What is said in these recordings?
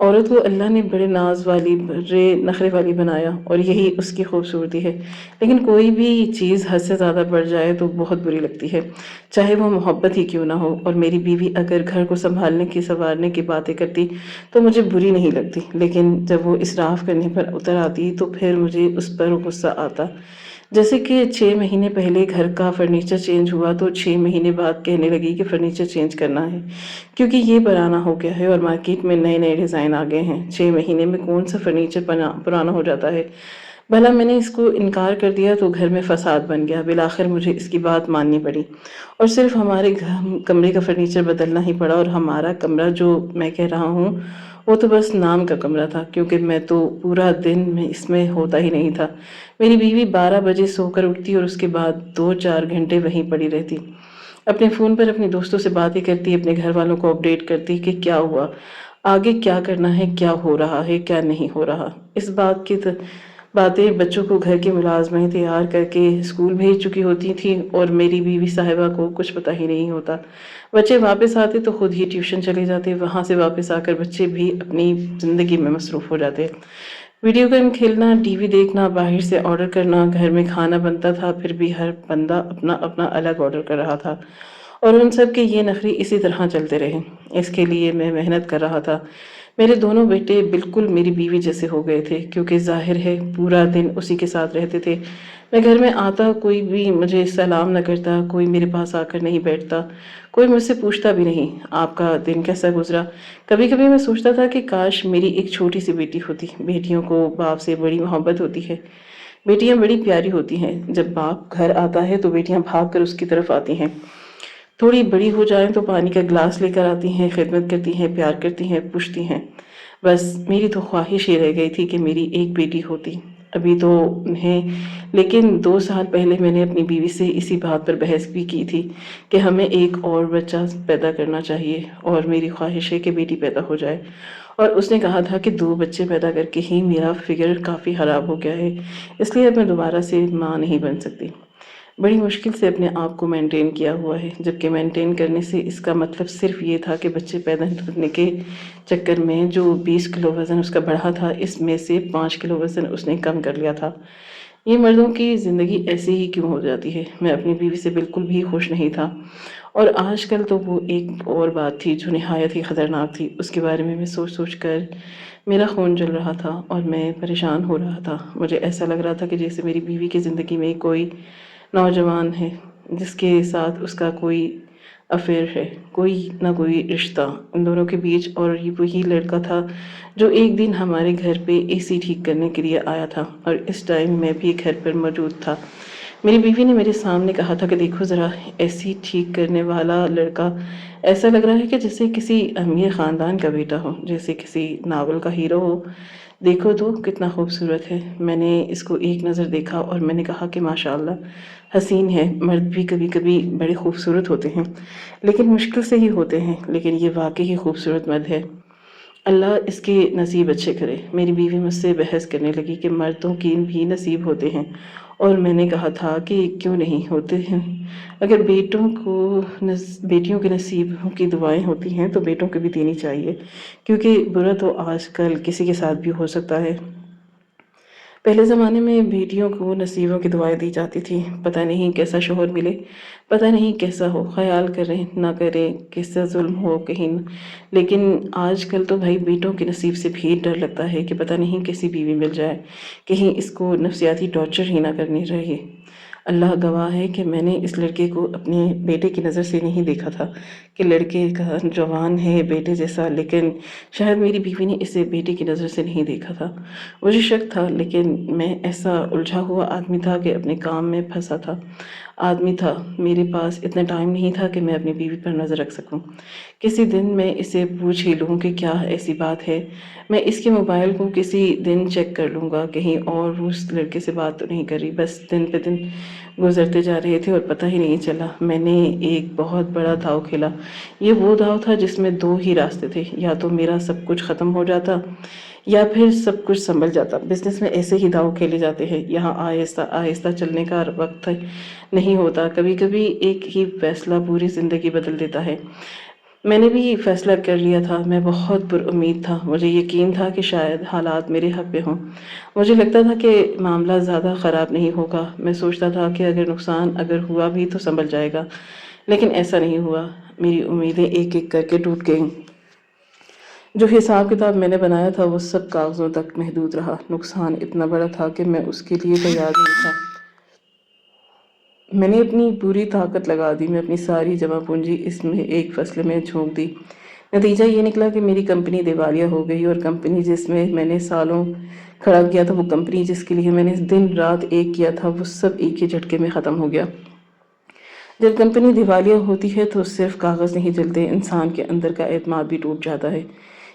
عورت کو اللہ نے بڑے ناز والی، بڑے نخرے والی بنایا اور یہی اس کی خوبصورتی ہے، لیکن کوئی بھی چیز حد سے زیادہ بڑھ جائے تو بہت بری لگتی ہے، چاہے وہ محبت ہی کیوں نہ ہو۔ اور میری بیوی اگر گھر کو سنبھالنے کی، سنوارنے کی باتیں کرتی تو مجھے بری نہیں لگتی، لیکن جب وہ اسراف کرنے پر اتر آتی تو پھر مجھے اس پر غصہ آتا۔ جیسے کہ 6 مہینے پہلے گھر کا فرنیچر چینج ہوا تو 6 مہینے بعد کہنے لگی کہ فرنیچر چینج کرنا ہے کیونکہ یہ پرانا ہو گیا ہے اور مارکیٹ میں نئے نئے ڈیزائن آ گئے ہیں۔ 6 مہینے میں کون سا فرنیچر پرانا ہو جاتا ہے؟ بھلا میں نے اس کو انکار کر دیا تو گھر میں فساد بن گیا۔ بالآخر مجھے اس کی بات ماننی پڑی اور صرف ہمارے کمرے کا فرنیچر بدلنا ہی پڑا، اور ہمارا کمرہ جو میں کہہ رہا ہوں وہ تو بس نام کا کمرہ تھا، کیونکہ میں تو پورا دن میں اس میں ہوتا ہی نہیں تھا۔ میری بیوی 12 بجے سو کر اٹھتی اور اس کے بعد 2-4 گھنٹے وہیں پڑی رہتی، اپنے فون پر اپنے دوستوں سے باتیں کرتی، اپنے گھر والوں کو اپڈیٹ کرتی کہ کیا ہوا، آگے کیا کرنا ہے، کیا ہو رہا ہے، کیا نہیں ہو رہا۔ اس بات کی باتیں بچوں کو گھر کی ملازمیں تیار کر کے اسکول بھیج چکی ہوتی تھی اور میری بیوی صاحبہ کو کچھ پتہ ہی نہیں ہوتا۔ بچے واپس آتے تو خود ہی ٹیوشن چلے جاتے، وہاں سے واپس آ کر بچے بھی اپنی زندگی میں مصروف ہو جاتے۔ ویڈیو گیم کھیلنا، ٹی وی دیکھنا، باہر سے آرڈر کرنا، گھر میں کھانا بنتا تھا پھر بھی ہر بندہ اپنا اپنا الگ آرڈر کر رہا تھا، اور ان سب کے یہ نخری اسی طرح چلتے رہے۔ اس کے لیے میں محنت کر رہا تھا۔ میرے دونوں بیٹے بالکل میری بیوی جیسے ہو گئے تھے، کیونکہ ظاہر ہے پورا دن اسی کے ساتھ رہتے تھے۔ میں گھر میں آتا کوئی بھی مجھے سلام نہ کرتا، کوئی میرے پاس آ کر نہیں بیٹھتا، کوئی مجھ سے پوچھتا بھی نہیں آپ کا دن کیسا گزرا۔ کبھی کبھی میں سوچتا تھا کہ کاش میری ایک چھوٹی سی بیٹی ہوتی۔ بیٹیوں کو باپ سے بڑی محبت ہوتی ہے، بیٹیاں بڑی پیاری ہوتی ہیں۔ جب باپ گھر آتا ہے تو بیٹیاں بھاگ کر اس کی طرف آتی ہیں، تھوڑی بڑی ہو جائیں تو پانی کا گلاس لے کر آتی ہیں، خدمت کرتی ہیں، پیار کرتی ہیں، پوچھتی ہیں۔ بس میری تو خواہش ہی رہ گئی تھی کہ میری ایک بیٹی ہوتی۔ ابھی تو ہے، لیکن 2 سال پہلے میں نے اپنی بیوی سے اسی بات پر بحث بھی کی تھی کہ ہمیں ایک اور بچہ پیدا کرنا چاہیے اور میری خواہش ہے کہ بیٹی پیدا ہو جائے، اور اس نے کہا تھا کہ 2 بچے پیدا کر کے ہی میرا فگر کافی خراب ہو گیا ہے، اس لیے اب میں دوبارہ سے ماں نہیں بن سکتی۔ بڑی مشکل سے اپنے آپ کو مینٹین کیا ہوا ہے، جبکہ مینٹین کرنے سے اس کا مطلب صرف یہ تھا کہ بچے پیدا کرنے کے چکر میں جو 20 کلو وزن اس کا بڑھا تھا، اس میں سے 5 کلو وزن اس نے کم کر لیا تھا۔ یہ مردوں کی زندگی ایسی ہی کیوں ہو جاتی ہے؟ میں اپنی بیوی سے بالکل بھی خوش نہیں تھا، اور آج کل تو وہ ایک اور بات تھی جو نہایت ہی خطرناک تھی، اس کے بارے میں سوچ سوچ کر میرا خون جل رہا تھا اور میں پریشان ہو رہا تھا۔ مجھے ایسا لگ رہا تھا کہ جیسے میری بیوی کی زندگی میں کوئی نوجوان ہے جس کے ساتھ اس کا کوئی افیئر ہے، کوئی نہ کوئی رشتہ ان دونوں کے بیچ، اور یہ وہی لڑکا تھا جو ایک دن ہمارے گھر پہ اے سی ٹھیک کرنے کے لیے آیا تھا، اور اس ٹائم میں بھی گھر پر موجود تھا۔ میری بیوی نے میرے سامنے کہا تھا کہ دیکھو ذرا، اے سی ٹھیک کرنے والا لڑکا ایسا لگ رہا ہے کہ جیسے کسی امیر خاندان کا بیٹا ہو، جیسے کسی ناول کا ہیرو ہو، دیکھو تو کتنا خوبصورت ہے۔ میں نے اس کو ایک نظر دیکھا اور میں نے کہا کہ ماشاءاللہ حسین ہے۔ مرد بھی کبھی کبھی بڑے خوبصورت ہوتے ہیں، لیکن مشکل سے ہی ہوتے ہیں، لیکن یہ واقعی ہی خوبصورت مرد ہے۔ اللہ اس کے نصیب اچھے کرے۔ میری بیوی مجھ سے بحث کرنے لگی کہ مردوں کی بھی نصیب ہوتے ہیں، اور میں نے کہا تھا کہ کیوں نہیں ہوتے ہیں؟ اگر بیٹیوں کے نصیب کی دعائیں ہوتی ہیں تو بیٹوں کو بھی دینی چاہیے، کیونکہ برا تو آج کل کسی کے ساتھ بھی ہو سکتا ہے۔ پہلے زمانے میں بیٹیوں کو نصیبوں کی دعائیں دی جاتی تھی، پتہ نہیں کیسا شوہر ملے، پتہ نہیں کیسا ہو، خیال کریں نہ کریں، کیسا ظلم ہو کہیں۔ لیکن آج کل تو بھائی بیٹوں کے نصیب سے بھی ڈر لگتا ہے کہ پتہ نہیں کیسی بیوی مل جائے، کہیں اس کو نفسیاتی ٹارچر ہی نہ کرنی رہے۔ اللہ گواہ ہے کہ میں نے اس لڑکے کو اپنے بیٹے کی نظر سے نہیں دیکھا تھا کہ لڑکے کا جوان ہے بیٹے جیسا، لیکن شاید میری بیوی نے اسے بیٹے کی نظر سے نہیں دیکھا تھا۔ مجھے شک تھا، لیکن میں ایسا الجھا ہوا آدمی تھا کہ اپنے کام میں پھنسا تھا آدمی تھا، میرے پاس اتنا ٹائم نہیں تھا کہ میں اپنی بیوی پر نظر رکھ سکوں۔ کسی دن میں اسے پوچھ ہی لوں کہ کیا ایسی بات ہے، میں اس کے موبائل کو کسی دن چیک کر لوں گا، کہیں اور اس لڑکے سے بات تو نہیں کر رہی۔ بس دن پہ دن گزرتے جا رہے تھے اور پتہ ہی نہیں چلا۔ میں نے ایک بہت بڑا داؤ کھیلا۔ یہ وہ داؤ تھا جس میں 2 ہی راستے تھے، یا تو میرا سب کچھ ختم ہو جاتا یا پھر سب کچھ سنبھل جاتا۔ بزنس میں ایسے ہی داؤ کھیلے جاتے ہیں، یہاں آہستہ آہستہ چلنے کا وقت نہیں ہوتا، کبھی کبھی ایک ہی فیصلہ پوری زندگی بدل دیتا ہے۔ میں نے بھی فیصلہ کر لیا تھا، میں بہت پر امید تھا، مجھے یقین تھا کہ شاید حالات میرے حق پہ ہوں۔ مجھے لگتا تھا کہ معاملہ زیادہ خراب نہیں ہوگا، میں سوچتا تھا کہ اگر نقصان اگر ہوا بھی تو سنبھل جائے گا، لیکن ایسا نہیں ہوا۔ میری امیدیں ایک ایک کر کے ٹوٹ گئیں۔ جو حساب کتاب میں نے بنایا تھا وہ سب کاغذوں تک محدود رہا۔ نقصان اتنا بڑا تھا کہ میں اس کے لیے تیار نہیں تھا۔ میں نے اپنی پوری طاقت لگا دی، میں اپنی ساری جمع پونجی اس میں ایک فصل میں جھونک دی۔ نتیجہ یہ نکلا کہ میری کمپنی دیوالیہ ہو گئی، اور کمپنی جس میں نے سالوں کھڑا کیا تھا، وہ کمپنی جس کے لیے میں نے دن رات ایک کیا تھا، وہ سب ایک ہی جھٹکے میں ختم ہو گیا۔ جب کمپنی دیوالیہ ہوتی ہے تو صرف کاغذ نہیں جلتے، انسان کے اندر کا اعتماد بھی ٹوٹ جاتا ہے،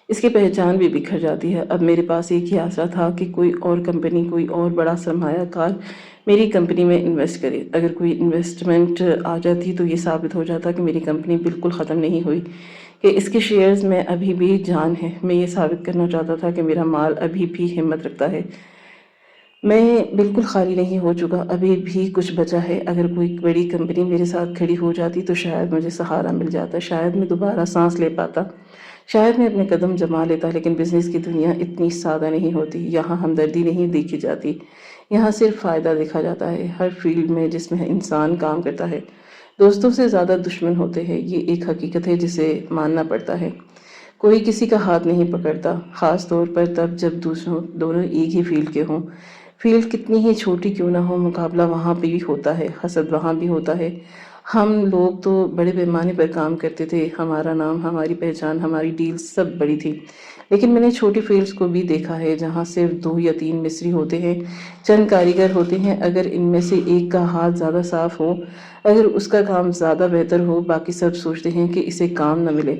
اس کی پہچان بھی بکھر جاتی ہے۔ اب میرے پاس ایک ہی آسرا تھا کہ کوئی اور کمپنی، کوئی اور بڑا سرمایہ کار میری کمپنی میں انویسٹ کرے۔ اگر کوئی انویسٹمنٹ آ جاتی تو یہ ثابت ہو جاتا کہ میری کمپنی بالکل ختم نہیں ہوئی، کہ اس کے شیئرز میں ابھی بھی جان ہے۔ میں یہ ثابت کرنا چاہتا تھا کہ میرا مال ابھی بھی ہمت رکھتا ہے، میں بالکل خالی نہیں ہو چکا، ابھی بھی کچھ بچا ہے۔ اگر کوئی بڑی کمپنی میرے ساتھ کھڑی ہو جاتی تو شاید مجھے سہارا مل جاتا، شاید میں دوبارہ سانس لے پاتا، شاید میں اپنے قدم جما لیتا۔ لیکن بزنس کی دنیا اتنی سادہ نہیں ہوتی، یہاں ہمدردی نہیں دیکھی جاتی، یہاں صرف فائدہ دیکھا جاتا ہے۔ ہر فیلڈ میں جس میں انسان کام کرتا ہے، دوستوں سے زیادہ دشمن ہوتے ہیں، یہ ایک حقیقت ہے جسے ماننا پڑتا ہے۔ کوئی کسی کا ہاتھ نہیں پکڑتا، خاص طور پر تب جب دونوں ایک ہی فیلڈ کے ہوں۔ فیلڈ کتنی ہی چھوٹی کیوں نہ ہو، مقابلہ وہاں پہ بھی ہوتا ہے، حسد وہاں بھی ہوتا ہے۔ ہم لوگ تو بڑے پیمانے پر کام کرتے تھے، ہمارا نام، ہماری پہچان، ہماری ڈیل سب بڑی تھی، لیکن میں نے چھوٹی فیلڈز کو بھی دیکھا ہے جہاں صرف 2 یا 3 مصری ہوتے ہیں، چند کاریگر ہوتے ہیں۔ اگر ان میں سے ایک کا ہاتھ زیادہ صاف ہو، اگر اس کا کام زیادہ بہتر ہو، باقی سب سوچتے ہیں کہ اسے کام نہ ملے،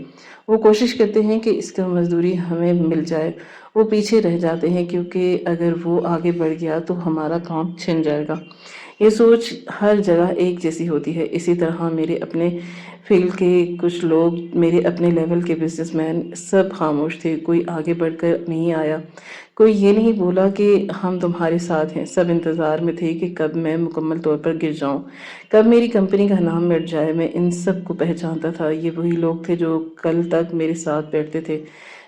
وہ کوشش کرتے ہیں کہ اس کا مزدوری ہمیں مل جائے، وہ پیچھے رہ جاتے ہیں کیونکہ اگر وہ آگے بڑھ گیا تو ہمارا کام چھن جائے گا۔ یہ سوچ ہر جگہ ایک جیسی ہوتی ہے۔ اسی طرح میرے اپنے فیلڈ کے کچھ لوگ، میرے اپنے لیول کے بزنس مین سب خاموش تھے، کوئی آگے بڑھ کر نہیں آیا، کوئی یہ نہیں بولا کہ ہم تمہارے ساتھ ہیں۔ سب انتظار میں تھے کہ کب میں مکمل طور پر گر جاؤں، کب میری کمپنی کا نام مٹ جائے۔ میں ان سب کو پہچانتا تھا، یہ وہی لوگ تھے جو کل تک میرے ساتھ بیٹھتے تھے،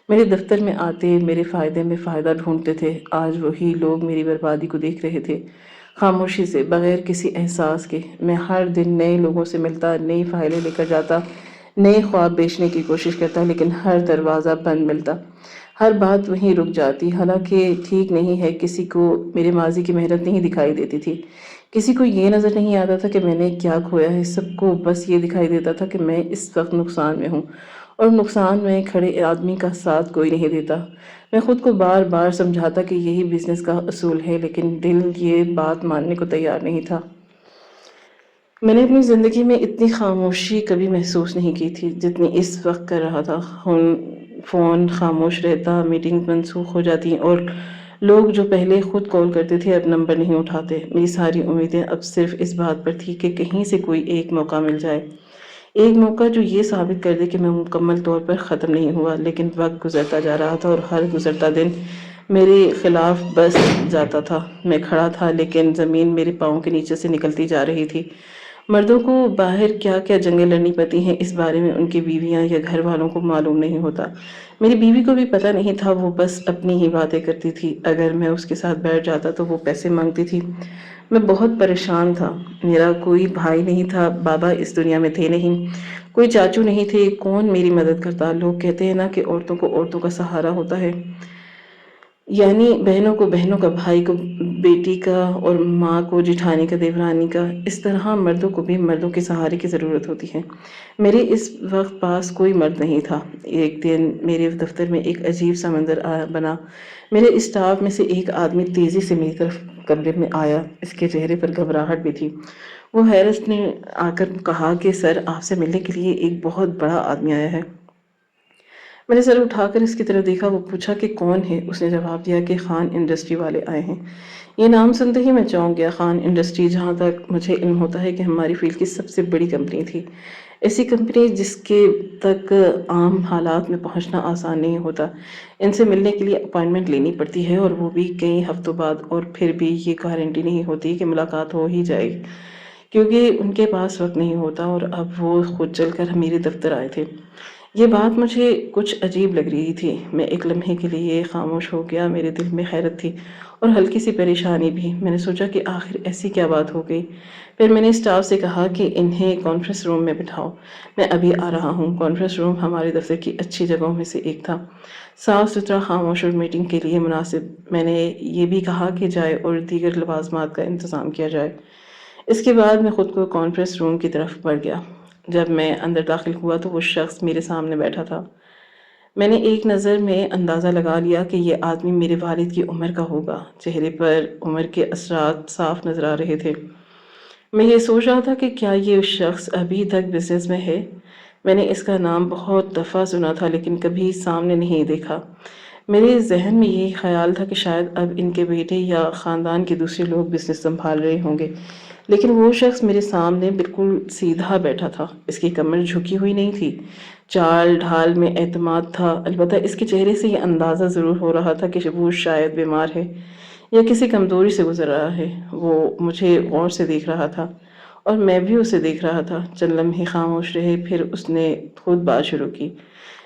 میرے دفتر میں آتے، میرے فائدے میں فائدہ ڈھونڈتے تھے۔ آج وہی لوگ میری بربادی کو دیکھ رہے تھے، خاموشی سے، بغیر کسی احساس کے۔ میں ہر دن نئے لوگوں سے ملتا، نئی فائلیں لے کر جاتا، نئے خواب بیچنے کی کوشش کرتا، لیکن ہر دروازہ بند ملتا، ہر بات وہیں رک جاتی۔ حالانکہ ٹھیک نہیں ہے، کسی کو میرے ماضی کی محنت نہیں دکھائی دیتی تھی، کسی کو یہ نظر نہیں آتا تھا کہ میں نے کیا کھویا ہے، سب کو بس یہ دکھائی دیتا تھا کہ میں اس وقت نقصان میں ہوں، اور نقصان میں کھڑے آدمی کا ساتھ کوئی نہیں دیتا۔ میں خود کو بار بار سمجھاتا کہ یہی بزنس کا اصول ہے، لیکن دل یہ بات ماننے کو تیار نہیں تھا۔ میں نے اپنی زندگی میں اتنی خاموشی کبھی محسوس نہیں کی تھی جتنی اس وقت کر رہا تھا۔ فون خاموش رہتا، میٹنگ منسوخ ہو جاتی، اور لوگ جو پہلے خود کال کرتے تھے اب نمبر نہیں اٹھاتے۔ میری ساری امیدیں اب صرف اس بات پر تھی کہ کہیں سے کوئی ایک موقع مل جائے، ایک موقع جو یہ ثابت کر دے کہ میں مکمل طور پر ختم نہیں ہوا۔ لیکن وقت گزرتا جا رہا تھا، اور ہر گزرتا دن میرے خلاف بس جاتا تھا۔ میں کھڑا تھا لیکن زمین میرے پاؤں کے نیچے سے نکلتی جا رہی تھی۔ مردوں کو باہر کیا کیا جنگیں لڑنی پڑتی ہیں، اس بارے میں ان کی بیویاں یا گھر والوں کو معلوم نہیں ہوتا۔ میری بیوی کو بھی پتہ نہیں تھا، وہ بس اپنی ہی باتیں کرتی تھی۔ اگر میں اس کے ساتھ بیٹھ جاتا تو وہ پیسے مانگتی تھی۔ میں بہت پریشان تھا، میرا کوئی بھائی نہیں تھا، بابا اس دنیا میں تھے نہیں، کوئی چاچو نہیں تھے، کون میری مدد کرتا؟ لوگ کہتے ہیں نا کہ عورتوں کو عورتوں کا سہارا ہوتا ہے، یعنی بہنوں کو بہنوں کا، بھائی کو بیٹی کا، اور ماں کو جٹھانی کا، دیورانی کا۔ اس طرح مردوں کو بھی مردوں کے سہارے کی ضرورت ہوتی ہے۔ میرے اس وقت پاس کوئی مرد نہیں تھا۔ ایک دن میرے دفتر میں ایک عجیب سا منظر بنا۔ میرے اسٹاف میں سے ایک آدمی تیزی سے میری طرف کمرے میں آیا، اس کے چہرے پر گھبراہٹ بھی تھی۔ وہ حیرت نے آ کر کہا کہ سر، آپ سے ملنے کے لیے ایک بہت بڑا آدمی آیا ہے۔ میں نے سر اٹھا کر اس کی طرف دیکھا۔ وہ پوچھا کہ کون ہے؟ اس نے جواب دیا کہ خان انڈسٹری والے آئے ہیں۔ یہ نام سنتے ہی میں چونک گیا۔ خان انڈسٹری، جہاں تک مجھے علم ہوتا ہے، کہ ہماری فیلڈ کی سب سے بڑی کمپنی تھی، ایسی کمپنی جس کے تک عام حالات میں پہنچنا آسان نہیں ہوتا۔ ان سے ملنے کے لیے اپائنٹمنٹ لینی پڑتی ہے، اور وہ بھی کئی ہفتوں بعد، اور پھر بھی یہ گارنٹی نہیں ہوتی کہ ملاقات ہو ہی جائے، کیونکہ ان کے پاس وقت نہیں ہوتا۔ اور اب وہ خود چل کر میرے دفتر آئے تھے۔ یہ بات مجھے کچھ عجیب لگ رہی تھی۔ میں ایک لمحے کے لیے خاموش ہو گیا۔ میرے دل میں حیرت تھی اور ہلکی سی پریشانی بھی۔ میں نے سوچا کہ آخر ایسی کیا بات ہو گئی۔ پھر میں نے اسٹاف سے کہا کہ انہیں کانفرنس روم میں بٹھاؤ، میں ابھی آ رہا ہوں۔ کانفرنس روم ہمارے دفتر کی اچھی جگہوں میں سے ایک تھا، صاف ستھرا، خاموش اور میٹنگ کے لیے مناسب۔ میں نے یہ بھی کہا کہ چائے اور دیگر لوازمات کا انتظام کیا جائے۔ اس کے بعد میں خود کو کانفرنس روم کی طرف بڑھ گیا۔ جب میں اندر داخل ہوا تو وہ شخص میرے سامنے بیٹھا تھا۔ میں نے ایک نظر میں اندازہ لگا لیا کہ یہ آدمی میرے والد کی عمر کا ہوگا۔ چہرے پر عمر کے اثرات صاف نظر آ رہے تھے۔ میں یہ سوچ رہا تھا کہ کیا یہ شخص ابھی تک بزنس میں ہے؟ میں نے اس کا نام بہت دفعہ سنا تھا لیکن کبھی سامنے نہیں دیکھا۔ میرے ذہن میں یہی خیال تھا کہ شاید اب ان کے بیٹے یا خاندان کے دوسرے لوگ بزنس سنبھال رہے ہوں گے، لیکن وہ شخص میرے سامنے بالکل سیدھا بیٹھا تھا۔ اس کی کمر جھکی ہوئی نہیں تھی، چال ڈھال میں اعتماد تھا۔ البتہ اس کے چہرے سے یہ اندازہ ضرور ہو رہا تھا کہ وہ شاید بیمار ہے یا کسی کمزوری سے گزر رہا ہے۔ وہ مجھے غور سے دیکھ رہا تھا اور میں بھی اسے دیکھ رہا تھا۔ چند لمحے خاموش رہے، پھر اس نے خود بات شروع کی۔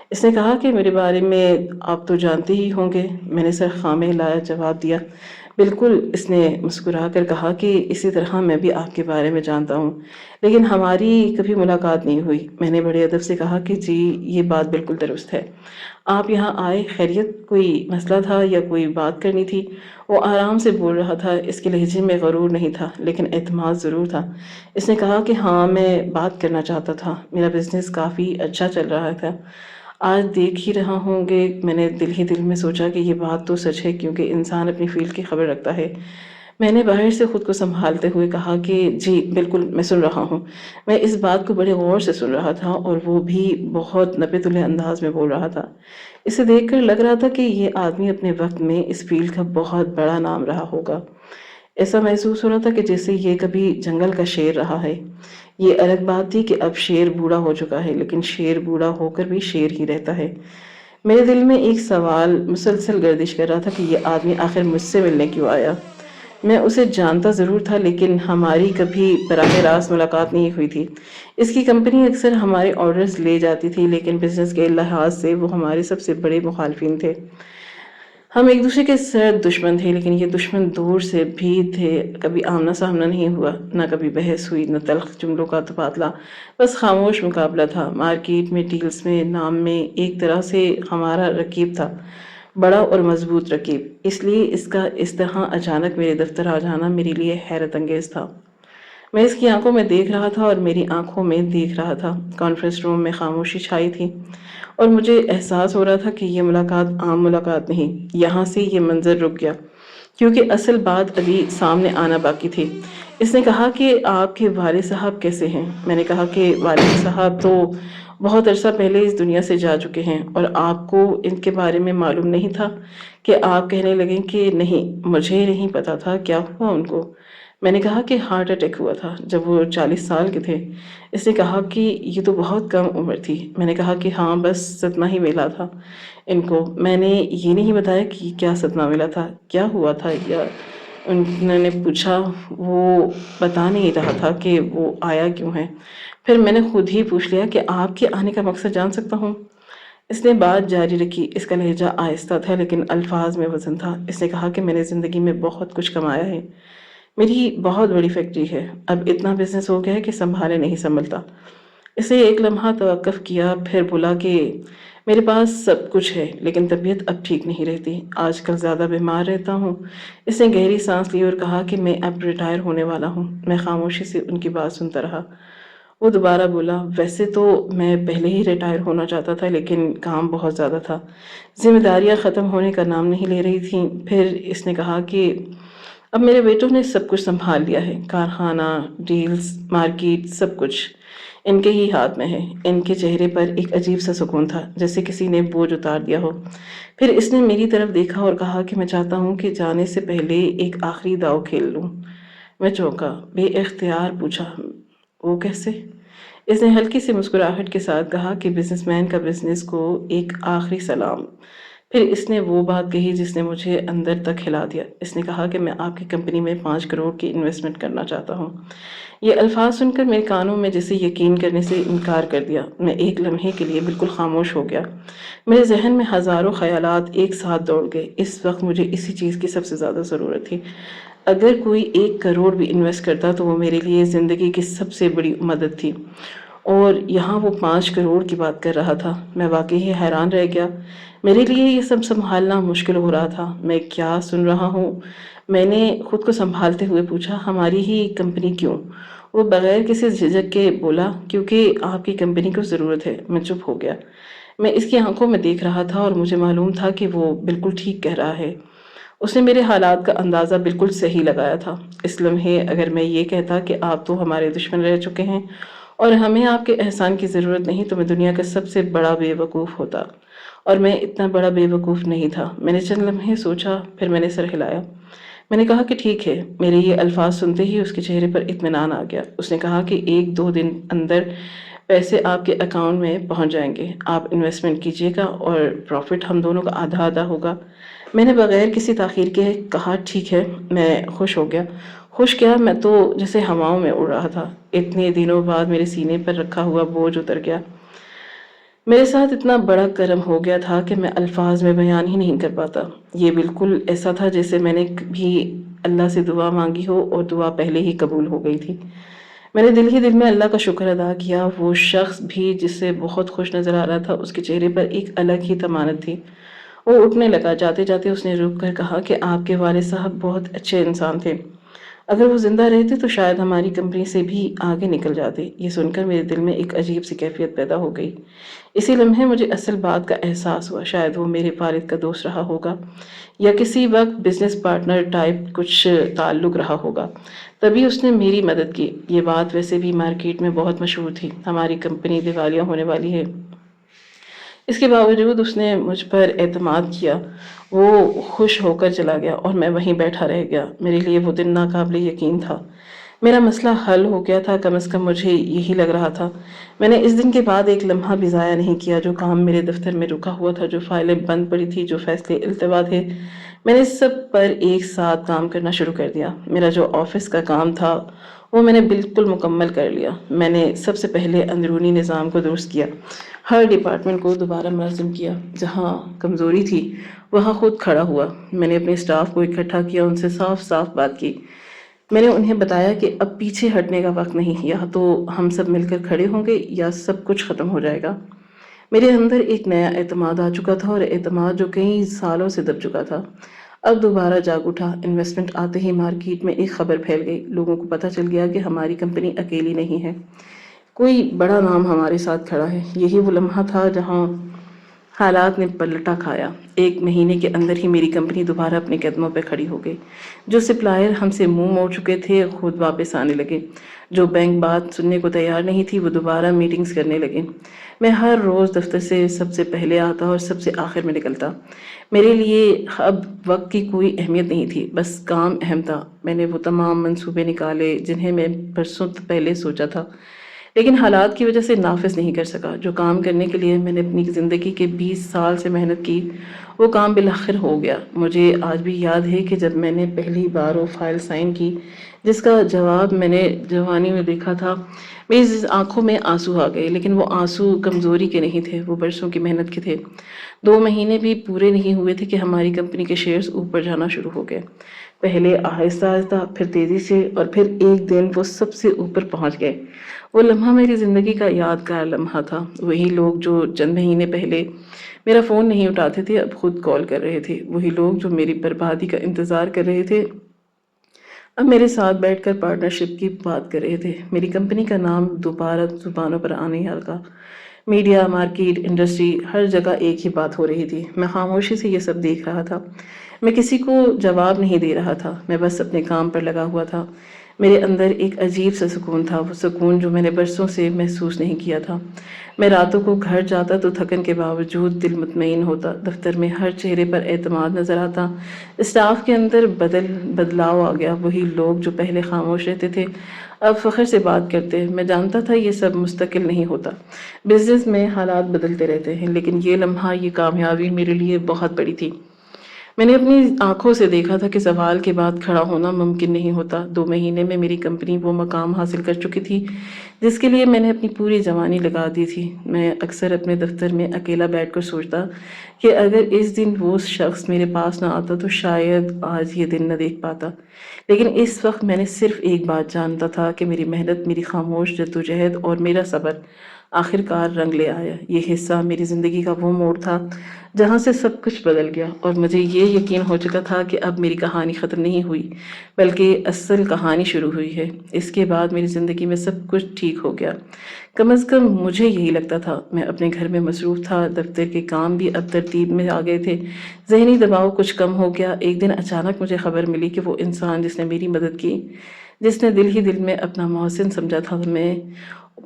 اس نے کہا کہ میرے بارے میں آپ تو جانتے ہی ہوں گے۔ میں نے سر خامے لایا جواب دیا، بالکل۔ اس نے مسکرا کر کہا کہ اسی طرح میں بھی آپ کے بارے میں جانتا ہوں، لیکن ہماری کبھی ملاقات نہیں ہوئی۔ میں نے بڑے ادب سے کہا کہ جی، یہ بات بالکل درست ہے۔ آپ یہاں آئے خیریت؟ کوئی مسئلہ تھا یا کوئی بات کرنی تھی؟ وہ آرام سے بول رہا تھا، اس کے لہجے میں غرور نہیں تھا لیکن اعتماد ضرور تھا۔ اس نے کہا کہ ہاں، میں بات کرنا چاہتا تھا۔ میرا بزنس کافی اچھا چل رہا تھا، آج دیکھ ہی رہا ہوں گے۔ میں نے دل ہی دل میں سوچا کہ یہ بات تو سچ ہے کیونکہ انسان اپنی فیلڈ کی خبر رکھتا ہے۔ میں نے باہر سے خود کو سنبھالتے ہوئے کہا کہ جی بالکل، میں سن رہا ہوں۔ میں اس بات کو بڑے غور سے سن رہا تھا اور وہ بھی بہت نپے تلے انداز میں بول رہا تھا۔ اسے دیکھ کر لگ رہا تھا کہ یہ آدمی اپنے وقت میں اس فیلڈ کا بہت بڑا نام رہا ہوگا۔ ایسا محسوس ہو رہا تھا کہ جیسے یہ کبھی جنگل کا شیر رہا ہے۔ یہ الگ بات تھی کہ اب شیر بوڑھا ہو چکا ہے، لیکن شیر بوڑھا ہو کر بھی شیر ہی رہتا ہے۔ میرے دل میں ایک سوال مسلسل گردش کر رہا تھا کہ یہ آدمی آخر مجھ سے ملنے کیوں آیا؟ میں اسے جانتا ضرور تھا لیکن ہماری کبھی براہ راست ملاقات نہیں ہوئی تھی۔ اس کی کمپنی اکثر ہمارے آرڈرز لے جاتی تھی لیکن بزنس کے لحاظ سے وہ ہمارے سب سے بڑے مخالفین تھے۔ ہم ایک دوسرے کے سرد دشمن تھے، لیکن یہ دشمن دور سے بھی تھے۔ کبھی آمنا سامنا نہیں ہوا، نہ کبھی بحث ہوئی، نہ تلخ جملوں کا تبادلہ، بس خاموش مقابلہ تھا۔ مارکیٹ میں، ڈیلز میں، نام میں، ایک طرح سے ہمارا رقیب تھا، بڑا اور مضبوط رقیب۔ اس لیے اس کا اس طرح اچانک میرے دفتر آ جانا میرے لیے حیرت انگیز تھا۔ میں اس کی آنکھوں میں دیکھ رہا تھا اور میری آنکھوں میں دیکھ رہا تھا۔ کانفرنس روم میں خاموشی چھائی تھی اور مجھے احساس ہو رہا تھا کہ یہ ملاقات عام ملاقات نہیں۔ یہاں سے یہ منظر رک گیا کیونکہ اصل بات ابھی سامنے آنا باقی تھی۔ اس نے کہا کہ آپ کے والد صاحب کیسے ہیں؟ میں نے کہا کہ والد صاحب تو بہت عرصہ پہلے اس دنیا سے جا چکے ہیں۔ اور آپ کو ان کے بارے میں معلوم نہیں تھا؟ کہ آپ کہنے لگیں کہ نہیں، مجھے نہیں پتا تھا کیا ہوا ان کو۔ میں نے کہا کہ ہارٹ اٹیک ہوا تھا جب وہ 40 سال کے تھے۔ اس نے کہا کہ یہ تو بہت کم عمر تھی۔ میں نے کہا کہ ہاں، بس صدمہ ہی ملا تھا ان کو۔ میں نے یہ نہیں بتایا کہ کیا صدمہ ملا تھا، کیا ہوا تھا، یا انہوں نے پوچھا۔ وہ بتا نہیں رہا تھا کہ وہ آیا کیوں ہے۔ پھر میں نے خود ہی پوچھ لیا کہ آپ کے آنے کا مقصد جان سکتا ہوں؟ اس نے بات جاری رکھی۔ اس کا لہجہ آہستہ تھا لیکن الفاظ میں وزن تھا۔ اس نے کہا کہ میں نے زندگی میں بہت کچھ کمایا ہے، میری بہت بڑی فیکٹری ہے، اب اتنا بزنس ہو گیا ہے کہ سنبھالے نہیں سنبھلتا۔ اسے ایک لمحہ توقف کیا، پھر بولا کہ میرے پاس سب کچھ ہے لیکن طبیعت اب ٹھیک نہیں رہتی، آج کل زیادہ بیمار رہتا ہوں۔ اس نے گہری سانس لی اور کہا کہ میں اب ریٹائر ہونے والا ہوں۔ میں خاموشی سے ان کی بات سنتا رہا۔ وہ دوبارہ بولا، ویسے تو میں پہلے ہی ریٹائر ہونا چاہتا تھا لیکن کام بہت زیادہ تھا، ذمہ داریاں ختم ہونے کا نام نہیں لے رہی تھیں۔ پھر اس نے کہا کہ اب میرے بیٹوں نے سب کچھ سنبھال لیا ہے، کارخانہ، ڈیلز، مارکیٹ، سب کچھ ان کے ہی ہاتھ میں ہے۔ ان کے چہرے پر ایک عجیب سا سکون تھا، جیسے کسی نے بوجھ اتار دیا ہو۔ پھر اس نے میری طرف دیکھا اور کہا کہ میں چاہتا ہوں کہ جانے سے پہلے ایک آخری داؤ کھیل لوں۔ میں چونکا، بے اختیار پوچھا، وہ کیسے؟ اس نے ہلکی سی مسکراہٹ کے ساتھ کہا کہ بزنس مین کا بزنس کو ایک آخری سلام، پھر اس نے وہ بات کہی جس نے مجھے اندر تک ہلا دیا۔ اس نے کہا کہ میں آپ کی کمپنی میں 5 کروڑ کی انویسٹمنٹ کرنا چاہتا ہوں۔ یہ الفاظ سن کر میرے کانوں میں جیسے یقین کرنے سے انکار کر دیا۔ میں ایک لمحے کے لیے بالکل خاموش ہو گیا۔ میرے ذہن میں ہزاروں خیالات ایک ساتھ دوڑ گئے۔ اس وقت مجھے اسی چیز کی سب سے زیادہ ضرورت تھی۔ اگر کوئی 1 کروڑ بھی انویسٹ کرتا تو وہ میرے لیے زندگی کی سب سے بڑی مدد تھی، اور یہاں وہ 5 کروڑ کی بات کر رہا تھا۔ میں واقعی حیران رہ گیا۔ میرے لیے یہ سب سنبھالنا مشکل ہو رہا تھا۔ میں کیا سن رہا ہوں؟ میں نے خود کو سنبھالتے ہوئے پوچھا، ہماری ہی کمپنی کیوں؟ وہ بغیر کسی جھجک کے بولا، کیونکہ آپ کی کمپنی کو ضرورت ہے۔ میں چپ ہو گیا۔ میں اس کی آنکھوں میں دیکھ رہا تھا اور مجھے معلوم تھا کہ وہ بالکل ٹھیک کہہ رہا ہے۔ اس نے میرے حالات کا اندازہ بالکل صحیح لگایا تھا۔ اس لمحے اگر میں یہ کہتا کہ آپ تو ہمارے دشمن رہ چکے ہیں اور ہمیں آپ کے احسان کی ضرورت نہیں، تو میں دنیا کا سب سے بڑا بے وقوف ہوتا، اور میں اتنا بڑا بے وقوف نہیں تھا۔ میں نے چند لمحے سوچا، پھر میں نے سر ہلایا۔ میں نے کہا کہ ٹھیک ہے۔ میرے یہ الفاظ سنتے ہی اس کے چہرے پر اطمینان آ گیا۔ اس نے کہا کہ 1-2 دن اندر پیسے آپ کے اکاؤنٹ میں پہنچ جائیں گے۔ آپ انویسٹمنٹ کیجیے گا اور پروفٹ ہم دونوں کا آدھا آدھا ہوگا۔ میں نے بغیر کسی تاخیر کے کہا ٹھیک ہے۔ میں خوش ہو گیا۔ خوش کیا، میں تو جیسے ہواؤں میں اڑ رہا تھا۔ اتنے دنوں بعد میرے سینے پر رکھا ہوا بوجھ اتر گیا۔ میرے ساتھ اتنا بڑا کرم ہو گیا تھا کہ میں الفاظ میں بیان ہی نہیں کر پاتا۔ یہ بالکل ایسا تھا جیسے میں نے بھی اللہ سے دعا مانگی ہو اور دعا پہلے ہی قبول ہو گئی تھی۔ میں نے دل ہی دل میں اللہ کا شکر ادا کیا۔ وہ شخص بھی جس سے بہت خوش نظر آ رہا تھا، اس کے چہرے پر ایک الگ ہی طمانت تھی۔ وہ اٹھنے لگا۔ جاتے جاتے اس نے رک کر کہا کہ آپ کے والد صاحب بہت اچھے انسان تھے۔ اگر وہ زندہ رہتے تو شاید ہماری کمپنی سے بھی آگے نکل جاتے۔ یہ سن کر میرے دل میں ایک عجیب سی کیفیت پیدا ہو گئی۔ اسی لمحے مجھے اصل بات کا احساس ہوا۔ شاید وہ میرے والد کا دوست رہا ہوگا، یا کسی وقت بزنس پارٹنر ٹائپ کچھ تعلق رہا ہوگا، تبھی اس نے میری مدد کی۔ یہ بات ویسے بھی مارکیٹ میں بہت مشہور تھی، ہماری کمپنی دیوالیہ ہونے والی ہے۔ اس کے باوجود اس نے مجھ پر اعتماد کیا۔ وہ خوش ہو کر چلا گیا اور میں وہیں بیٹھا رہ گیا۔ میرے لیے وہ دن ناقابل یقین تھا۔ میرا مسئلہ حل ہو گیا تھا، کم از کم مجھے یہی لگ رہا تھا۔ میں نے اس دن کے بعد ایک لمحہ بھی ضائع نہیں کیا۔ جو کام میرے دفتر میں رکا ہوا تھا، جو فائلیں بند پڑی تھی، جو فیصلے التوا تھے، میں نے سب پر ایک ساتھ کام کرنا شروع کر دیا۔ میرا جو آفس کا کام تھا وہ میں نے بالکل مکمل کر لیا۔ میں نے سب سے پہلے اندرونی نظام کو درست کیا، ہر ڈپارٹمنٹ کو دوبارہ منظم کیا۔ جہاں کمزوری تھی وہاں خود کھڑا ہوا۔ میں نے اپنے سٹاف کو اکٹھا کیا، ان سے صاف صاف بات کی۔ میں نے انہیں بتایا کہ اب پیچھے ہٹنے کا وقت نہیں، یا تو ہم سب مل کر کھڑے ہوں گے یا سب کچھ ختم ہو جائے گا۔ میرے اندر ایک نیا اعتماد آ چکا تھا، اور اعتماد جو کئی سالوں سے دب چکا تھا اب دوبارہ جاگ اٹھا۔ انویسٹمنٹ آتے ہی مارکیٹ میں ایک خبر پھیل گئی۔ لوگوں کو پتہ چل گیا کہ ہماری کمپنی اکیلی نہیں ہے، کوئی بڑا نام ہمارے ساتھ کھڑا ہے۔ یہی وہ لمحہ تھا جہاں حالات نے پلٹا کھایا۔ 1 مہینے کے اندر ہی میری کمپنی دوبارہ اپنے قدموں پہ کھڑی ہو گئی۔ جو سپلائر ہم سے منہ موڑ چکے تھے خود واپس آنے لگے۔ جو بینک بات سننے کو تیار نہیں تھی وہ دوبارہ میٹنگز کرنے لگے۔ میں ہر روز دفتر سے سب سے پہلے آتا اور سب سے آخر میں نکلتا۔ میرے لیے اب وقت کی کوئی اہمیت نہیں تھی، بس کام اہم تھا۔ میں نے وہ تمام منصوبے نکالے جنہیں میں برسوں پہلے سوچا تھا، لیکن حالات کی وجہ سے نافذ نہیں کر سکا۔ جو کام کرنے کے لیے میں نے اپنی زندگی کے 20 سال سے محنت کی، وہ کام بالآخر ہو گیا۔ مجھے آج بھی یاد ہے کہ جب میں نے پہلی بار وہ فائل سائن کی جس کا جواب میں نے جوانی میں دیکھا تھا، میری آنکھوں میں آنسو آ گئے، لیکن وہ آنسو کمزوری کے نہیں تھے، وہ برسوں کی محنت کے تھے۔ 2 مہینے بھی پورے نہیں ہوئے تھے کہ ہماری کمپنی کے شیئرز اوپر جانا شروع ہو گئے۔ پہلے آہستہ آہستہ، پھر تیزی سے، اور پھر ایک دن وہ سب سے اوپر پہنچ گئے۔ وہ لمحہ میری زندگی کا یادگار لمحہ تھا۔ وہی لوگ جو چند مہینے پہلے میرا فون نہیں اٹھاتے تھے اب خود کال کر رہے تھے۔ وہی لوگ جو میری بربادی کا انتظار کر رہے تھے اب میرے ساتھ بیٹھ کر پارٹنرشپ کی بات کر رہے تھے۔ میری کمپنی کا نام دوبارہ زبانوں پر آنے لگا۔ میڈیا، مارکیٹ، انڈسٹری، ہر جگہ ایک ہی بات ہو رہی تھی۔ میں خاموشی سے یہ سب دیکھ رہا تھا۔ میں کسی کو جواب نہیں دے رہا تھا، میں بس اپنے کام پر لگا ہوا تھا۔ میرے اندر ایک عجیب سا سکون تھا، وہ سکون جو میں نے برسوں سے محسوس نہیں کیا تھا۔ میں راتوں کو گھر جاتا تو تھکن کے باوجود دل مطمئن ہوتا، دفتر میں ہر چہرے پر اعتماد نظر آتا، اسٹاف کے اندر بدلاؤ آ گیا، وہی لوگ جو پہلے خاموش رہتے تھے اب فخر سے بات کرتے۔ میں جانتا تھا یہ سب مستقل نہیں ہوتا، بزنس میں حالات بدلتے رہتے ہیں، لیکن یہ لمحہ، یہ کامیابی میرے لیے بہت بڑی تھی۔ میں نے اپنی آنکھوں سے دیکھا تھا کہ سوال کے بعد کھڑا ہونا ممکن نہیں ہوتا۔ 2 مہینے میں میری کمپنی وہ مقام حاصل کر چکی تھی جس کے لیے میں نے اپنی پوری جوانی لگا دی تھی۔ میں اکثر اپنے دفتر میں اکیلا بیٹھ کر سوچتا کہ اگر اس دن وہ شخص میرے پاس نہ آتا تو شاید آج یہ دن نہ دیکھ پاتا۔ لیکن اس وقت میں نے صرف ایک بات جانتا تھا کہ میری محنت، میری خاموش جدوجہد اور میرا صبر آخر کار رنگ لے آیا۔ یہ حصہ میری زندگی کا وہ موڑ تھا جہاں سے سب کچھ بدل گیا، اور مجھے یہ یقین ہو چکا تھا کہ اب میری کہانی ختم نہیں ہوئی بلکہ اصل کہانی شروع ہوئی ہے۔ اس کے بعد میری زندگی میں سب کچھ ٹھیک ہو گیا، کم از کم مجھے یہی لگتا تھا۔ میں اپنے گھر میں مصروف تھا، دفتر کے کام بھی اب ترتیب میں آ گئے تھے، ذہنی دباؤ کچھ کم ہو گیا۔ ایک دن اچانک مجھے خبر ملی کہ وہ انسان جس نے میری مدد کی، جس نے دل ہی دل میں اپنا محسن سمجھا تھا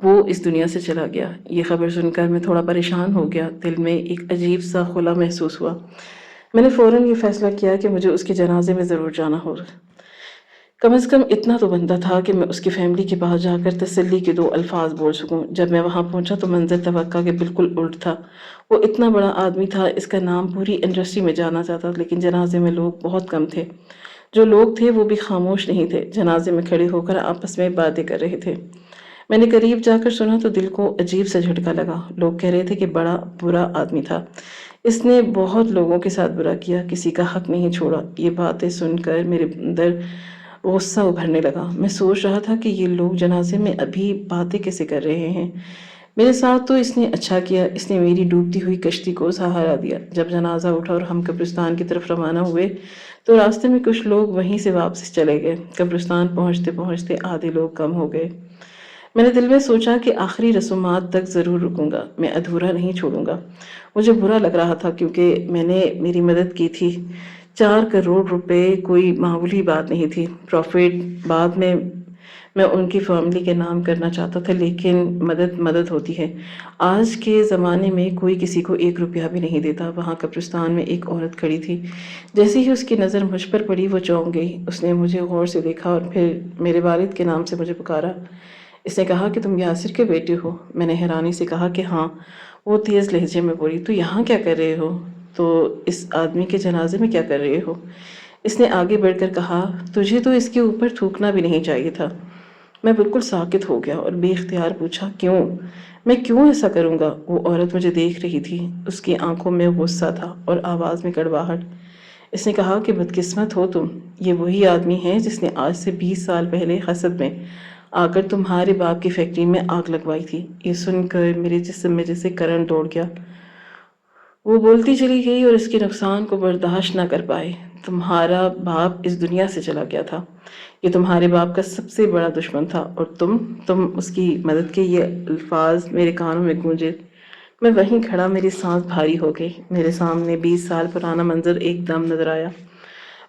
وہ اس دنیا سے چلا گیا۔ یہ خبر سن کر میں تھوڑا پریشان ہو گیا، دل میں ایک عجیب سا خلا محسوس ہوا۔ میں نے فوراً یہ فیصلہ کیا کہ مجھے اس کے جنازے میں ضرور جانا ہوگا۔ کم از کم اتنا تو بنتا تھا کہ میں اس کی فیملی کے پاس جا کر تسلی کے 2 الفاظ بول سکوں۔ جب میں وہاں پہنچا تو منظر توقع کے بالکل الٹ تھا۔ وہ اتنا بڑا آدمی تھا، اس کا نام پوری انڈسٹری میں جانا جاتا، لیکن جنازے میں لوگ بہت کم تھے۔ جو لوگ تھے وہ بھی خاموش نہیں تھے، جنازے میں کھڑے ہو کر آپس میں باتیں کر رہے تھے۔ میں نے قریب جا کر سنا تو دل کو عجیب سا جھٹکا لگا۔ لوگ کہہ رہے تھے کہ بڑا برا آدمی تھا، اس نے بہت لوگوں کے ساتھ برا کیا، کسی کا حق نہیں چھوڑا۔ یہ باتیں سن کر میرے اندر غصہ ابھرنے لگا۔ میں سوچ رہا تھا کہ یہ لوگ جنازے میں ابھی باتیں کیسے کر رہے ہیں؟ میرے ساتھ تو اس نے اچھا کیا، اس نے میری ڈوبتی ہوئی کشتی کو سہارا دیا۔ جب جنازہ اٹھا اور ہم قبرستان کی طرف روانہ ہوئے تو راستے میں کچھ لوگ وہیں سے واپس چلے گئے۔ قبرستان پہنچتے پہنچتے آدھے لوگ کم ہو گئے۔ میں نے دل میں سوچا کہ آخری رسومات تک ضرور رکوں گا، میں ادھورا نہیں چھوڑوں گا۔ مجھے برا لگ رہا تھا کیونکہ میں نے میری مدد کی تھی۔ 4 کروڑ روپے کوئی معمولی بات نہیں تھی۔ پروفٹ بعد میں ان کی فیملی کے نام کرنا چاہتا تھا، لیکن مدد ہوتی ہے۔ آج کے زمانے میں کوئی کسی کو 1 روپیہ بھی نہیں دیتا۔ وہاں قبرستان میں ایک عورت کھڑی تھی، جیسے ہی اس کی نظر مجھ پر پڑی وہ چونک گئی۔ اس نے مجھے غور سے دیکھا اور پھر میرے والد کے نام سے مجھے پکارا۔ اس نے کہا کہ تم یاسر کے بیٹے ہو؟ میں نے حیرانی سے کہا کہ ہاں۔ وہ تیز لہجے میں بولی، تو یہاں کیا کر رہے ہو؟ تو اس آدمی کے جنازے میں کیا کر رہے ہو؟ اس نے آگے بڑھ کر کہا، تجھے تو اس کے اوپر تھوکنا بھی نہیں چاہیے تھا۔ میں بالکل ساکت ہو گیا اور بے اختیار پوچھا، کیوں؟ میں کیوں ایسا کروں گا؟ وہ عورت مجھے دیکھ رہی تھی، اس کی آنکھوں میں غصہ تھا اور آواز میں کڑواہٹ۔ اس نے کہا کہ بدقسمت ہو تم، یہ وہی آدمی ہے جس نے آج سے 20 سال پہلے حسد میں آ کر تمہارے باپ کی فیکٹری میں آگ لگوائی تھی۔ یہ سن کر میرے جسم میں جیسے کرنٹ دوڑ گیا۔ وہ بولتی چلی گئی، اور اس کے نقصان کو برداشت نہ کر پائے، تمہارا باپ اس دنیا سے چلا گیا تھا، یہ تمہارے باپ کا سب سے بڑا دشمن تھا، اور تم اس کی مدد کے۔ یہ الفاظ میرے کانوں میں گونجے۔ میں وہیں کھڑا، میری سانس بھاری ہو گئی۔ میرے سامنے 20 سال پرانا منظر ایک دم نظر آیا۔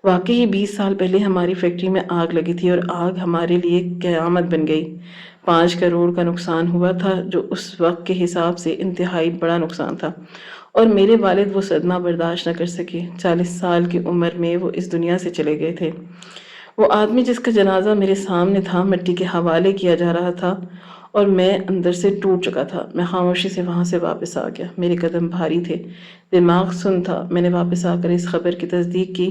واقعی 20 سال پہلے ہماری فیکٹری میں آگ لگی تھی، اور آگ ہمارے لیے قیامت بن گئی۔ 5 کروڑ کا نقصان ہوا تھا، جو اس وقت کے حساب سے انتہائی بڑا نقصان تھا، اور میرے والد وہ صدمہ برداشت نہ کر سکے۔ 40 سال کی عمر میں وہ اس دنیا سے چلے گئے تھے۔ وہ آدمی جس کا جنازہ میرے سامنے تھا، مٹی کے حوالے کیا جا رہا تھا، اور میں اندر سے ٹوٹ چکا تھا۔ میں خاموشی سے وہاں سے واپس آ گیا۔ میرے قدم بھاری تھے، دماغ سن تھا۔ میں نے واپس آ کر اس خبر کی تصدیق کی۔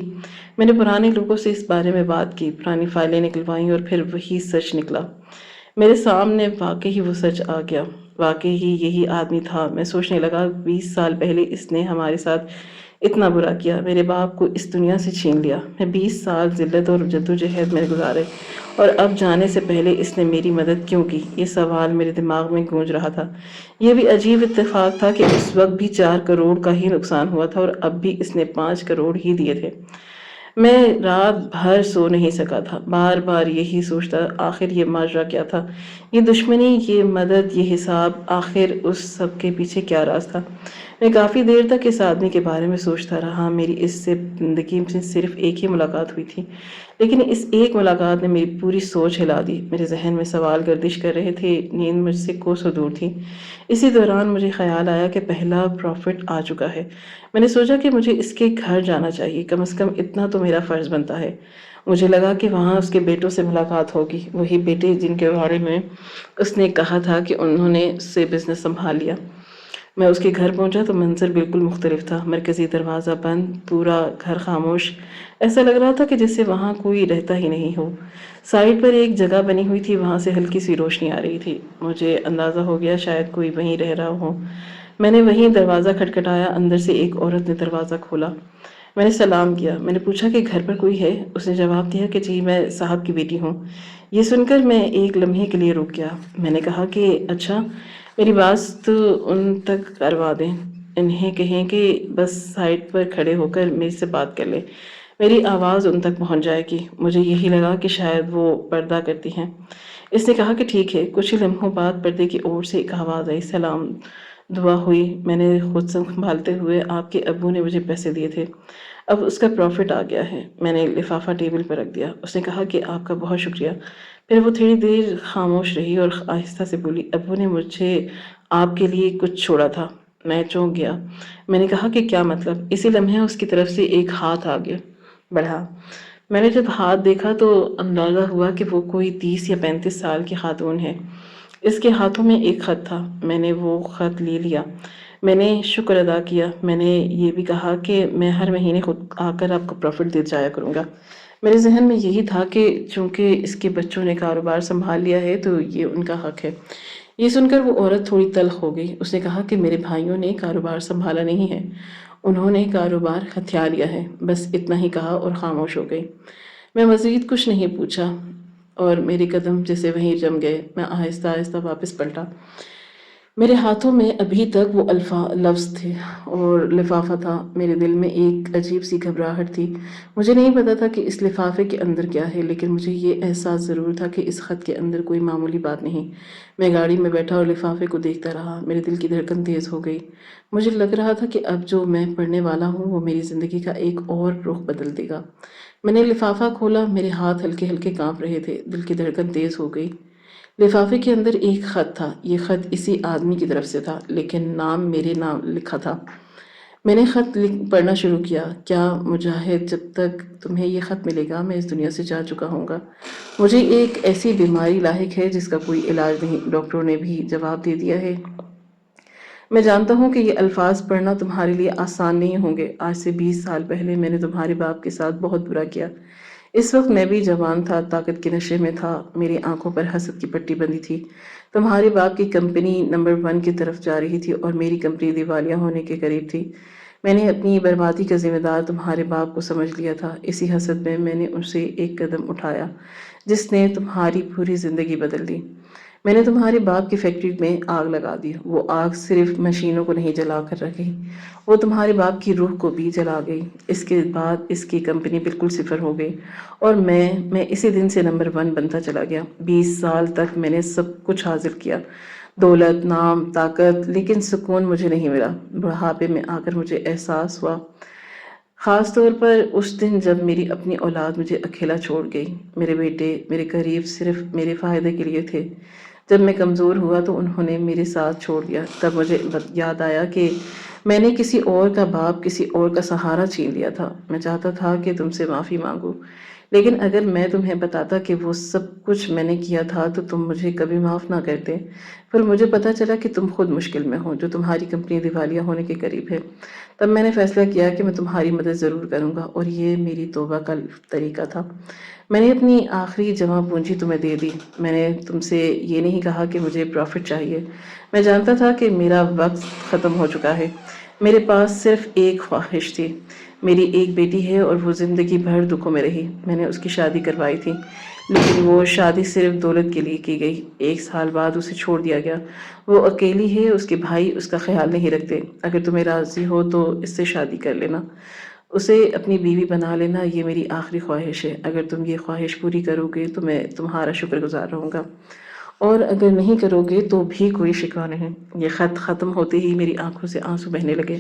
میں نے پرانے لوگوں سے اس بارے میں بات کی، پرانی فائلیں نکلوائیں، اور پھر وہی سچ نکلا۔ میرے سامنے واقعی وہ سچ آ گیا، واقعی یہی آدمی تھا۔ میں سوچنے لگا، 20 سال پہلے اس نے ہمارے ساتھ اتنا برا کیا، میرے باپ کو اس دنیا سے چھین لیا۔ میں 20 سال ذلت اور جدوجہد میں گزارے، اور اب جانے سے پہلے اس نے میری مدد کیوں کی؟ یہ سوال میرے دماغ میں گونج رہا تھا۔ یہ بھی عجیب اتفاق تھا کہ اس وقت بھی 4 کروڑ کا ہی نقصان ہوا تھا، اور اب بھی اس نے 5 کروڑ ہی دیے تھے۔ میں رات بھر سو نہیں سکا تھا، بار بار یہی سوچتا، آخر یہ ماجرا کیا تھا؟ یہ دشمنی، یہ مدد، یہ حساب، آخر اس سب کے پیچھے کیا راز تھا؟ میں کافی دیر تک اس آدمی کے بارے میں سوچتا رہا۔ میری اس سے زندگی میں صرف ایک ہی ملاقات ہوئی تھی، لیکن اس ایک ملاقات نے میری پوری سوچ ہلا دی۔ میرے ذہن میں سوال گردش کر رہے تھے، نیند مجھ سے کوسوں دور تھی۔ اسی دوران مجھے خیال آیا کہ پہلا پروفٹ آ چکا ہے۔ میں نے سوچا کہ مجھے اس کے گھر جانا چاہیے، کم از کم اتنا تو میرا فرض بنتا ہے۔ مجھے لگا کہ وہاں اس کے بیٹوں سے ملاقات ہوگی، وہی بیٹے جن کے بارے میں اس نے کہا تھا کہ انہوں نے اس سے بزنس سنبھال لیا۔ میں اس کے گھر پہنچا تو منظر بالکل مختلف تھا۔ مرکزی دروازہ بند، پورا گھر خاموش، ایسا لگ رہا تھا کہ جیسے وہاں کوئی رہتا ہی نہیں ہو۔ سائڈ پر ایک جگہ بنی ہوئی تھی، وہاں سے ہلکی سی روشنی آ رہی تھی۔ مجھے اندازہ ہو گیا شاید کوئی وہیں رہ رہا ہو۔ میں نے وہیں دروازہ کھٹکھٹایا، اندر سے ایک عورت نے دروازہ کھولا۔ میں نے سلام کیا۔ میں نے پوچھا کہ گھر پر کوئی ہے؟ اس نے جواب دیا کہ جی، میں صاحب کی بیٹی ہوں۔ یہ سن کر میں ایک لمحے کے لیے رک گیا۔ میں نے کہا کہ اچھا، میری بات تو ان تک کروا دیں، انہیں کہیں کہ بس سائڈ پر کھڑے ہو کر میرے سے بات کر لیں، میری آواز ان تک پہنچ جائے گی۔ مجھے یہی لگا کہ شاید وہ پردہ کرتی ہیں۔ اس نے کہا کہ ٹھیک ہے۔ کچھ ہی لمحوں بعد پردے کی اوٹ سے ایک آواز آئی، سلام، دعا ہوئی۔ میں نے خود سنبھالتے ہوئے، آپ کے ابو نے مجھے پیسے دیے تھے، اب اس کا پروفٹ آ گیا ہے۔ میں نے لفافہ ٹیبل پر رکھ دیا۔ اس نے کہا کہ آپ کا بہت شکریہ۔ پھر وہ تھوڑی دیر خاموش رہی اور آہستہ سے بولی، ابو نے مجھے آپ کے لیے کچھ چھوڑا تھا۔ میں چونک گیا۔ میں نے کہا کہ کیا مطلب؟ اسی لمحے اس کی طرف سے ایک ہاتھ آگے بڑھا۔ میں نے جب ہاتھ دیکھا تو اندازہ ہوا کہ وہ کوئی 30 یا 35 سال کی خاتون ہے۔ اس کے ہاتھوں میں ایک خط تھا۔ میں نے وہ خط لے لیا۔ میں نے شکر ادا کیا۔ میں نے یہ بھی کہا کہ میں ہر مہینے خود آ کر آپ کو پروفٹ دے جایا کروں گا۔ میرے ذہن میں یہی تھا کہ چونکہ اس کے بچوں نے کاروبار سنبھال لیا ہے تو یہ ان کا حق ہے۔ یہ سن کر وہ عورت تھوڑی تلخ ہو گئی۔ اس نے کہا کہ میرے بھائیوں نے کاروبار سنبھالا نہیں ہے، انہوں نے کاروبار ہتھیا لیا ہے، بس اتنا ہی کہا اور خاموش ہو گئی۔ میں مزید کچھ نہیں پوچھا اور میرے قدم جیسے وہیں جم گئے۔ میں آہستہ آہستہ واپس پلٹا۔ میرے ہاتھوں میں ابھی تک وہ لفظ تھے اور لفافہ تھا۔ میرے دل میں ایک عجیب سی گھبراہٹ تھی۔ مجھے نہیں پتا تھا کہ اس لفافے کے اندر کیا ہے، لیکن مجھے یہ احساس ضرور تھا کہ اس خط کے اندر کوئی معمولی بات نہیں۔ میں گاڑی میں بیٹھا اور لفافے کو دیکھتا رہا۔ میرے دل کی دھڑکن تیز ہو گئی۔ مجھے لگ رہا تھا کہ اب جو میں پڑھنے والا ہوں وہ میری زندگی کا ایک اور رخ بدل دے گا۔ میں نے لفافہ کھولا، میرے ہاتھ ہلکے ہلکے کانپ رہے تھے، دل کی دھڑکن تیز ہو گئی۔ لفافے کے اندر ایک خط تھا۔ یہ خط اسی آدمی کی طرف سے تھا، لیکن نام میرے نام لکھا تھا۔ میں نے خط پڑھنا شروع کیا۔ کیا مجاہد، جب تک تمہیں یہ خط ملے گا میں اس دنیا سے جا چکا ہوں گا۔ مجھے ایک ایسی بیماری لاحق ہے جس کا کوئی علاج نہیں، ڈاکٹروں نے بھی جواب دے دیا ہے۔ میں جانتا ہوں کہ یہ الفاظ پڑھنا تمہارے لیے آسان نہیں ہوں گے۔ آج سے 20 سال پہلے میں نے تمہارے باپ کے ساتھ بہت برا کیا۔ اس وقت میں بھی جوان تھا، طاقت کے نشے میں تھا، میری آنکھوں پر حسد کی پٹی بندھی تھی۔ تمہارے باپ کی کمپنی نمبر 1 کی طرف جا رہی تھی اور میری کمپنی دیوالیہ ہونے کے قریب تھی۔ میں نے اپنی بربادی کا ذمہ دار تمہارے باپ کو سمجھ لیا تھا۔ اسی حسد میں نے ان سے ایک قدم اٹھایا جس نے تمہاری پوری زندگی بدل دی۔ میں نے تمہارے باپ کی فیکٹری میں آگ لگا دی۔ وہ آگ صرف مشینوں کو نہیں جلا کر رکھ گئی، وہ تمہارے باپ کی روح کو بھی جلا گئی۔ اس کے بعد اس کی کمپنی بالکل صفر ہو گئی اور میں اسی دن سے نمبر 1 بنتا چلا گیا۔ 20 سال تک میں نے سب کچھ حاصل کیا، دولت، نام، طاقت، لیکن سکون مجھے نہیں ملا۔ بڑھاپے میں آ کر مجھے احساس ہوا، خاص طور پر اس دن جب میری اپنی اولاد مجھے اکیلا چھوڑ گئی۔ میرے بیٹے میرے قریب صرف میرے فائدے کے لیے تھے۔ جب میں کمزور ہوا تو انہوں نے میرے ساتھ چھوڑ دیا۔ تب مجھے یاد آیا کہ میں نے کسی اور کا باپ، کسی اور کا سہارا چھین لیا تھا۔ میں چاہتا تھا کہ تم سے معافی مانگوں، لیکن اگر میں تمہیں بتاتا کہ وہ سب کچھ میں نے کیا تھا تو تم مجھے کبھی معاف نہ کرتے۔ پھر مجھے پتا چلا کہ تم خود مشکل میں ہو، جو تمہاری کمپنی دیوالیہ ہونے کے قریب ہے۔ تب میں نے فیصلہ کیا کہ میں تمہاری مدد ضرور کروں گا، اور یہ میری توبہ کا طریقہ تھا۔ میں نے اپنی آخری جمع پونجی تمہیں دے دی۔ میں نے تم سے یہ نہیں کہا کہ مجھے پروفٹ چاہیے۔ میں جانتا تھا کہ میرا وقت ختم ہو چکا ہے۔ میرے پاس صرف ایک خواہش تھی۔ میری ایک بیٹی ہے اور وہ زندگی بھر دکھوں میں رہی۔ میں نے اس کی شادی کروائی تھی، لیکن وہ شادی صرف دولت کے لیے کی گئی۔ 1 سال بعد اسے چھوڑ دیا گیا۔ وہ اکیلی ہے، اس کے بھائی اس کا خیال نہیں رکھتے۔ اگر تمہیں راضی ہو تو اس سے شادی کر لینا، اسے اپنی بیوی بنا لینا، یہ میری آخری خواہش ہے۔ اگر تم یہ خواہش پوری کرو گے تو میں تمہارا شکر گزار رہوں گا۔ اور اگر نہیں کرو گے تو بھی کوئی شکوہ نہیں۔ یہ خط ختم ہوتے ہی میری آنکھوں سے آنسو بہنے لگے۔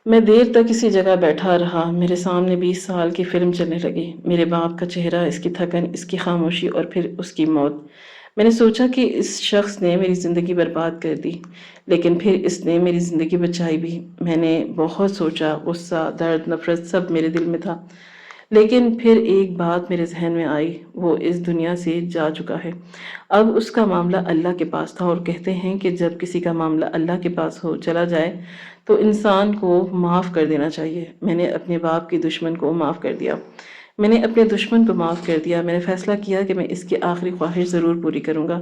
میں دیر تک کسی جگہ بیٹھا رہا، میرے سامنے 20 سال کی فلم چلنے لگی، میرے باپ کا چہرہ، اس کی تھکن، اس کی خاموشی اور پھر اس کی موت۔ میں نے سوچا کہ اس شخص نے میری زندگی برباد کر دی، لیکن پھر اس نے میری زندگی بچائی بھی۔ میں نے بہت سوچا، غصہ، درد، نفرت سب میرے دل میں تھا، لیکن پھر ایک بات میرے ذہن میں آئی، وہ اس دنیا سے جا چکا ہے۔ اب اس کا معاملہ اللہ کے پاس تھا، اور کہتے ہیں کہ جب کسی کا معاملہ اللہ کے پاس چلا جائے تو انسان کو معاف کر دینا چاہیے۔ میں نے اپنے باپ کے دشمن کو معاف کر دیا، میں نے اپنے دشمن کو معاف کر دیا۔ میں نے فیصلہ کیا کہ میں اس کی آخری خواہش ضرور پوری کروں گا،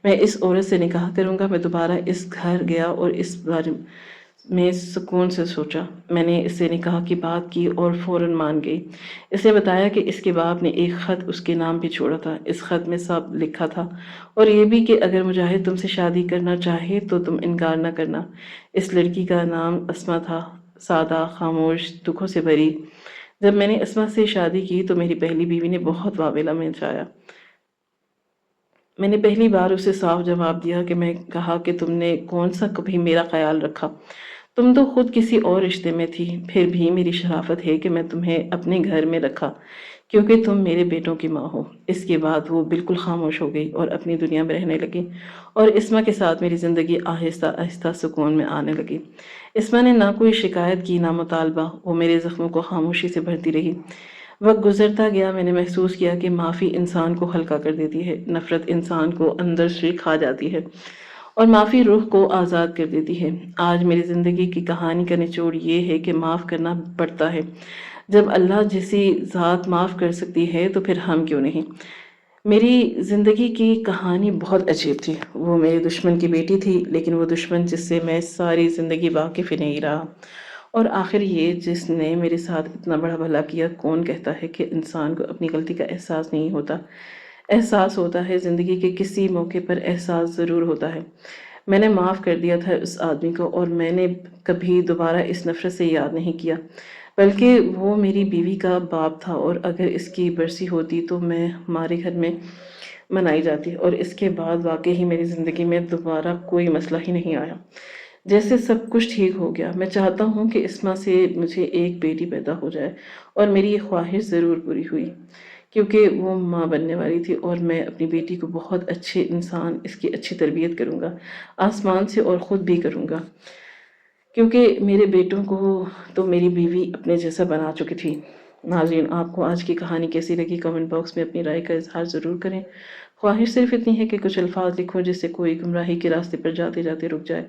میں اس عورت سے نکاح کروں گا۔ میں دوبارہ اس گھر گیا اور اس بارے میں سکون سے سوچا۔ میں نے اس سے نکاح کی بات کی اور فوراً مان گئی۔ اس نے بتایا کہ اس کے باپ نے ایک خط اس کے نام پہ چھوڑا تھا۔ اس خط میں سب لکھا تھا، اور یہ بھی کہ اگر مجاہد تم سے شادی کرنا چاہے تو تم انکار نہ کرنا۔ اس لڑکی کا نام اسما تھا، سادہ، خاموش، دکھوں سے بھری۔ جب میں نے اسما سے شادی کی تو میری پہلی بیوی نے بہت واویلا مچایا۔ میں نے پہلی بار اسے صاف جواب دیا کہ میں کہا کہ تم نے کون سا کبھی میرا خیال رکھا، تم تو خود کسی اور رشتے میں تھی۔ پھر بھی میری شرافت ہے کہ میں تمہیں اپنے گھر میں رکھا کیونکہ تم میرے بیٹوں کی ماں ہو۔ اس کے بعد وہ بالکل خاموش ہو گئی اور اپنی دنیا میں رہنے لگی، اور اسما کے ساتھ میری زندگی آہستہ آہستہ سکون میں آنے لگی۔ اسما نے نہ کوئی شکایت کی، نہ مطالبہ، وہ میرے زخموں کو خاموشی سے بھرتی رہی۔ وقت گزرتا گیا، میں نے محسوس کیا کہ معافی انسان کو ہلکا کر دیتی ہے، نفرت انسان کو اندر سے کھا جاتی ہے، اور معافی روح کو آزاد کر دیتی ہے۔ آج میری زندگی کی کہانی کا نچوڑ یہ ہے کہ معاف کرنا پڑتا ہے۔ جب اللہ جیسی ذات معاف کر سکتی ہے تو پھر ہم کیوں نہیں؟ میری زندگی کی کہانی بہت عجیب تھی۔ وہ میرے دشمن کی بیٹی تھی، لیکن وہ دشمن جس سے میں ساری زندگی واقف ہی نہیں رہا، اور آخر یہ جس نے میرے ساتھ اتنا بڑا بھلا کیا۔ کون کہتا ہے کہ انسان کو اپنی غلطی کا احساس نہیں ہوتا؟ احساس ہوتا ہے، زندگی کے کسی موقع پر احساس ضرور ہوتا ہے۔ میں نے معاف کر دیا تھا اس آدمی کو، اور میں نے کبھی دوبارہ اس نفرت سے یاد نہیں کیا، بلکہ وہ میری بیوی کا باپ تھا، اور اگر اس کی برسی ہوتی تو میں ہمارے گھر میں منائی جاتی، اور اس کے بعد واقعی میری زندگی میں دوبارہ کوئی مسئلہ ہی نہیں آیا، جیسے سب کچھ ٹھیک ہو گیا۔ میں چاہتا ہوں کہ اسما سے مجھے ایک بیٹی پیدا ہو جائے، اور میری یہ خواہش ضرور پوری ہوئی، کیونکہ وہ ماں بننے والی تھی، اور میں اپنی بیٹی کو بہت اچھے انسان، اس کی اچھی تربیت کروں گا، آسمان سے، اور خود بھی کروں گا، کیونکہ میرے بیٹوں کو تو میری بیوی اپنے جیسا بنا چکی تھی۔ ناظرین، آپ کو آج کی کہانی کیسی لگی؟ کمنٹ باکس میں اپنی رائے کا اظہار ضرور کریں۔ خواہش صرف اتنی ہے کہ کچھ الفاظ لکھو جس سے کوئی گمراہی کے راستے پر جاتے جاتے رک جائے،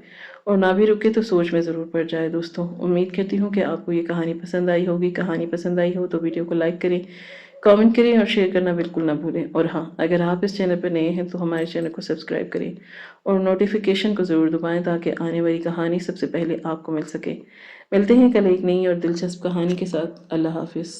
اور نہ بھی رکے تو سوچ میں ضرور پڑ جائے۔ دوستوں، امید کرتی ہوں کہ آپ کو یہ کہانی پسند آئی ہوگی۔ کہانی پسند آئی ہو تو ویڈیو کو لائک کریں، کامنٹ کریں اور شیئر کرنا بالکل نہ بھولیں۔ اور ہاں، اگر آپ اس چینل پر نئے ہیں تو ہمارے چینل کو سبسکرائب کریں اور نوٹیفیکیشن کو ضرور دبائیں تاکہ آنے والی کہانی سب سے پہلے آپ کو مل سکے۔ ملتے ہیں کل ایک نئی اور دلچسپ کہانی کے ساتھ۔ اللہ حافظ۔